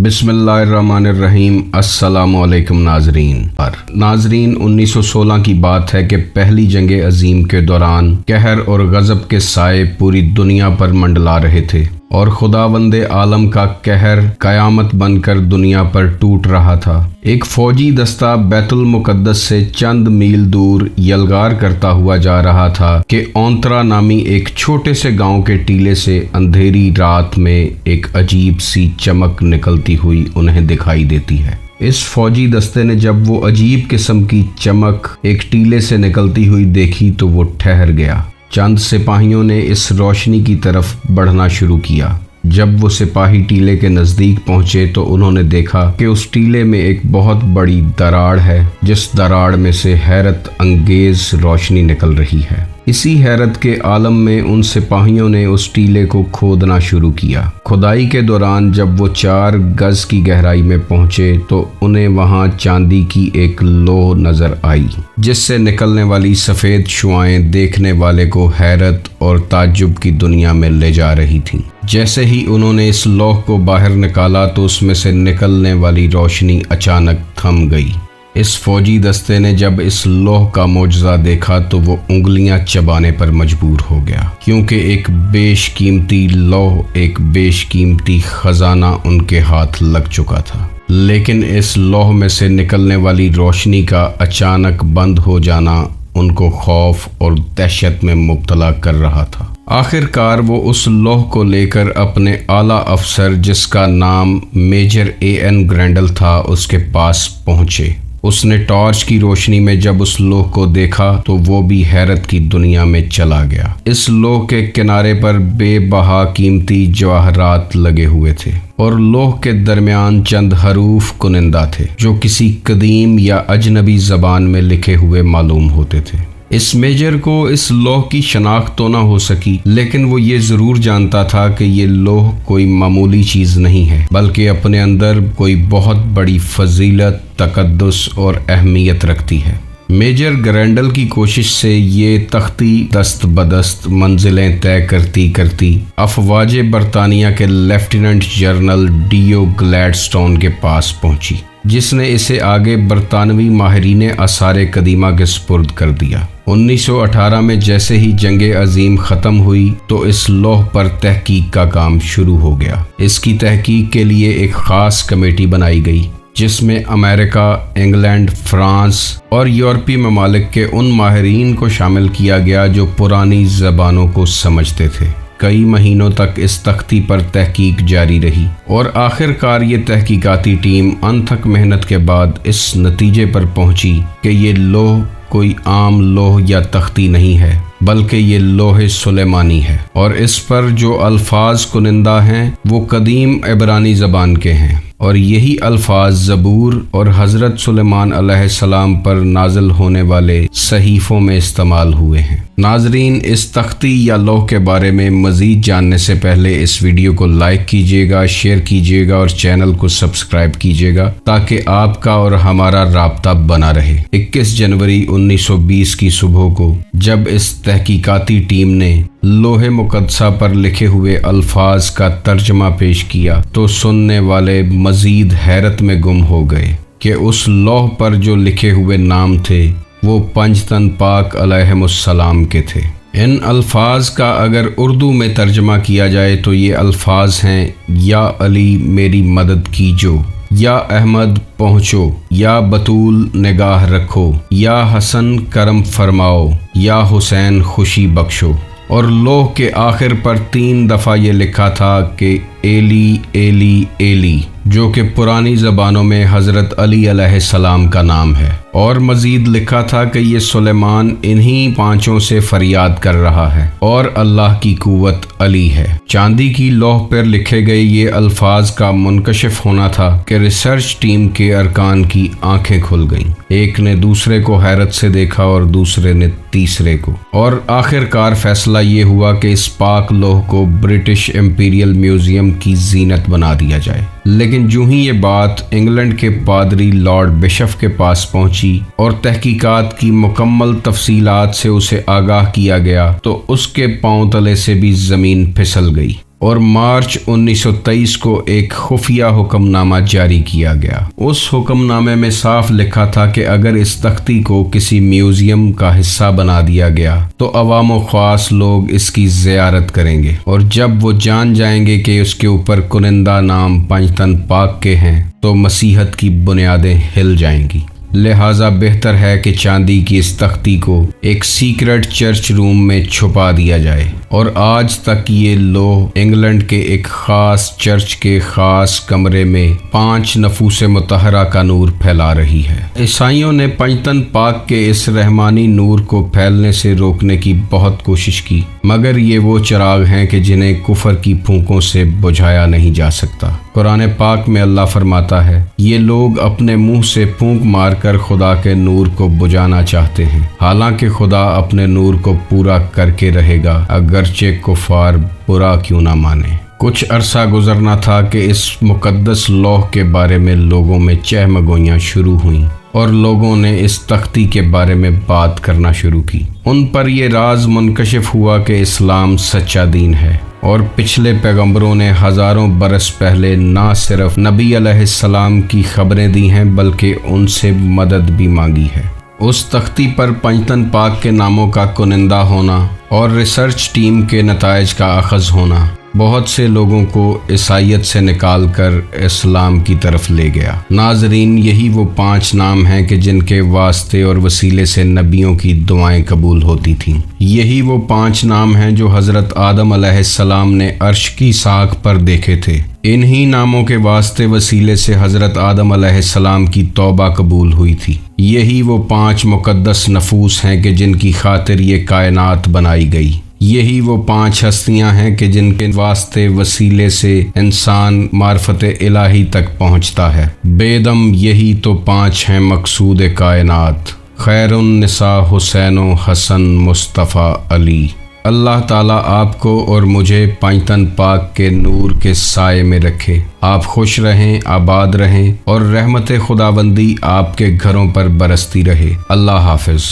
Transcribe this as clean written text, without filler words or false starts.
बिस्मिल्लाहिर्रहमानिर्रहीम। अस्सलामु अलैकुम नाजरीन। 1916 की बात है कि पहली जंग अजीम के दौरान कहर और गज़ब के साए पूरी दुनिया पर मंडला रहे थे और खुदावंदे आलम का कहर कयामत बनकर दुनिया पर टूट रहा था। एक फौजी दस्ता बैतुल मुकद्दस से चंद मील दूर यलगार करता हुआ जा रहा था कि औंतरा नामी एक छोटे से गांव के टीले से अंधेरी रात में एक अजीब सी चमक निकलती हुई उन्हें दिखाई देती है। इस फौजी दस्ते ने जब वो अजीब किस्म की चमक एक टीले से निकलती हुई देखी तो वो ठहर गया। चंद सिपाहियों ने इस रोशनी की तरफ बढ़ना शुरू किया। जब वो सिपाही टीले के नज़दीक पहुंचे तो उन्होंने देखा कि उस टीले में एक बहुत बड़ी दराड़ है, जिस दराड़ में से हैरत अंगेज रोशनी निकल रही है। इसी हैरत के आलम में उन सिपाहियों ने उस टीले को खोदना शुरू किया। खुदाई के दौरान जब वो 4 गज की गहराई में पहुंचे तो उन्हें वहां चांदी की एक लौह नजर आई, जिससे निकलने वाली सफ़ेद शुआएं देखने वाले को हैरत और ताज्जुब की दुनिया में ले जा रही थीं। जैसे ही उन्होंने इस लौह को बाहर निकाला तो उसमें से निकलने वाली रोशनी अचानक थम गई। इस फौजी दस्ते ने जब इस लौह का मौजज़ा देखा तो वो उंगलियां चबाने पर मजबूर हो गया, क्योंकि एक बेशकीमती लौह, एक बेशकीमती खजाना उनके हाथ लग चुका था। लेकिन इस लौह में से निकलने वाली रोशनी का अचानक बंद हो जाना उनको खौफ और दहशत में मुब्तला कर रहा था। आखिरकार वो उस लौह को लेकर अपने आला अफसर, जिसका नाम मेजर A.N. ग्रैंडल था, उसके पास पहुंचे। उसने टॉर्च की रोशनी में जब उस लौह को देखा तो वो भी हैरत की दुनिया में चला गया। इस लौह के किनारे पर बेबहा कीमती जवाहरात लगे हुए थे और लौह के दरमियान चंद हरूफ कुनिंदा थे जो किसी कदीम या अजनबी ज़बान में लिखे हुए मालूम होते थे। इस मेजर को इस लौह की शनाख्त तो ना हो सकी, लेकिन वो ये ज़रूर जानता था कि ये लौह कोई मामूली चीज़ नहीं है, बल्कि अपने अंदर कोई बहुत बड़ी फजीलत, तकद्दुस और अहमियत रखती है। मेजर ग्रैंडल की कोशिश से ये तख्ती दस्त बदस्त मंजिलें तय करती करती अफवाज बरतानिया के लेफ्टिनेंट जनरल D.O. ग्लैडस्टोन के पास पहुंची, जिसने इसे आगे बरतानवी माहिरीन आसार कदीमा के सुपुर्द कर दिया। 1918 में जैसे ही जंग अजीम ख़त्म हुई तो इस लौह पर तहकीक का काम शुरू हो गया। इसकी तहकीक के लिए एक ख़ास कमेटी बनाई गई, जिसमें अमेरिका, इंग्लैंड, फ्रांस और यूरोपीय ममालिक के उन माहिरीन को शामिल किया गया जो पुरानी ज़बानों को समझते थे। कई महीनों तक इस तख्ती पर तहकीक जारी रही और आखिरकार ये तहकीकाती टीम अनथक मेहनत के बाद इस नतीजे पर पहुंची कि ये लौह कोई आम लौह या तख्ती नहीं है, बल्कि ये लोहे सुलेमानी है और इस पर जो अल्फाज कुनिंदा हैं वो कदीम इब्रानी ज़बान के हैं और यही अल्फाज ज़बूर और हज़रत सुलेमान अलैहिस्सलाम पर नाज़िल होने वाले सहीफ़ों में इस्तेमाल हुए हैं। नाजरीन, इस तख्ती या लौह के बारे में मज़ीद जानने से पहले इस वीडियो को लाइक कीजिएगा, शेयर कीजिएगा और चैनल को सब्सक्राइब कीजिएगा ताकि आपका और हमारा राब्ता बना रहे। 21 जनवरी 1920 की सुबह को जब इस तहकीकाती टीम ने लोहे मुकद्दसा पर लिखे हुए अल्फाज का तर्जमा पेश किया तो सुनने वाले मजीद हैरत में गुम हो गए कि उस लौह पर जो लिखे हुए नाम थे वो पंजतन पाक अलैहिमुस्सलाम के थे। इन अल्फाज का अगर उर्दू में तर्जमा किया जाए तो ये अल्फाज हैं, या अली मेरी मदद कीजो, या अहमद पहुँचो, या बतूल निगाह रखो, या हसन करम फरमाओ, या हुसैन खुशी बख्शो। और लौह के आखिर पर 3 दफ़ा ये लिखा था कि एली एली एली, जो कि पुरानी ज़बानों में हज़रत अली अलैहिस्सलाम का नाम है। और मज़ीद लिखा था कि ये सुलेमान इन्हीं 5 से फरियाद कर रहा है और अल्लाह की कुव्वत अली है। चांदी की लौह पर लिखे गए ये अल्फाज का मुनकशिफ होना था कि रिसर्च टीम के अरकान की आंखें खुल गईं। एक ने दूसरे को हैरत से देखा और दूसरे ने तीसरे को, और आखिरकार फैसला ये हुआ कि इस पाक लौह को ब्रिटिश इंपीरियल म्यूजियम की जीनत बना दिया जाए। लेकिन जो ही ये बात इंग्लैंड के पादरी लॉर्ड बिशप के पास पहुंची और तहकीकात की मुकम्मल तफसीलात से उसे आगाह किया गया तो उसके पांव तले से भी जमीन फिसल गई اور مارچ 1923 کو ایک خفیہ حکم نامہ جاری کیا گیا۔ اس حکم نامے میں صاف لکھا تھا کہ اگر اس تختی کو کسی میوزیم کا حصہ بنا دیا گیا تو عوام و خواص لوگ اس کی زیارت کریں گے، اور جب وہ جان جائیں گے کہ اس کے اوپر کنندہ نام پنجتن پاک کے ہیں تو مسیحت کی بنیادیں ہل جائیں گی۔ لہٰذا بہتر ہے کہ چاندی کی اس تختی کو ایک سیکرٹ چرچ روم میں چھپا دیا جائے، اور آج تک یہ لوح انگلینڈ کے ایک خاص چرچ کے خاص کمرے میں 5 نفوس مطہرہ کا نور پھیلا رہی ہے۔ عیسائیوں نے پنجتن پاک کے اس رحمانی نور کو پھیلنے سے روکنے کی بہت کوشش کی، مگر یہ وہ چراغ ہیں کہ جنہیں کفر کی پھونکوں سے بجھایا نہیں جا سکتا۔ قرآن پاک میں اللہ فرماتا ہے، یہ لوگ اپنے منہ سے پھونک مار کر خدا کے نور کو بجھانا چاہتے ہیں، حالانکہ خدا اپنے نور کو پورا کر کے رہے گا، اگرچہ کفار برا کیوں نہ مانے۔ کچھ عرصہ گزرنا تھا کہ اس مقدس لوح کے بارے میں لوگوں میں چہمگوئیاں شروع ہوئیں، اور لوگوں نے اس تختی کے بارے میں بات کرنا شروع کی۔ ان پر یہ راز منکشف ہوا کہ اسلام سچا دین ہے، اور پچھلے پیغمبروں نے ہزاروں برس پہلے نہ صرف نبی علیہ السلام کی خبریں دی ہیں بلکہ ان سے مدد بھی مانگی ہے۔ اس تختی پر پنجتن پاک کے ناموں کا کنندہ ہونا اور ریسرچ ٹیم کے نتائج کا اخذ ہونا بہت سے لوگوں کو عیسائیت سے نکال کر اسلام کی طرف لے گیا۔ ناظرین، یہی وہ 5 نام ہیں کہ جن کے واسطے اور وسیلے سے نبیوں کی دعائیں قبول ہوتی تھیں۔ یہی وہ 5 نام ہیں جو حضرت آدم علیہ السلام نے عرش کی ساکھ پر دیکھے تھے۔ انہی ناموں کے واسطے وسیلے سے حضرت آدم علیہ السلام کی توبہ قبول ہوئی تھی۔ یہی وہ 5 مقدس نفوس ہیں کہ جن کی خاطر یہ کائنات بنائی گئی۔ یہی وہ 5 ہستیاں ہیں کہ جن کے واسطے وسیلے سے انسان معرفت الہی تک پہنچتا ہے۔ بے دم یہی تو 5 ہیں مقصود کائنات، خیر النساء حسین و حسن مصطفیٰ علی۔ اللہ تعالیٰ آپ کو اور مجھے پنجتن پاک کے نور کے سائے میں رکھے۔ آپ خوش رہیں، آباد رہیں، اور رحمت خداوندی آپ کے گھروں پر برستی رہے۔ اللہ حافظ۔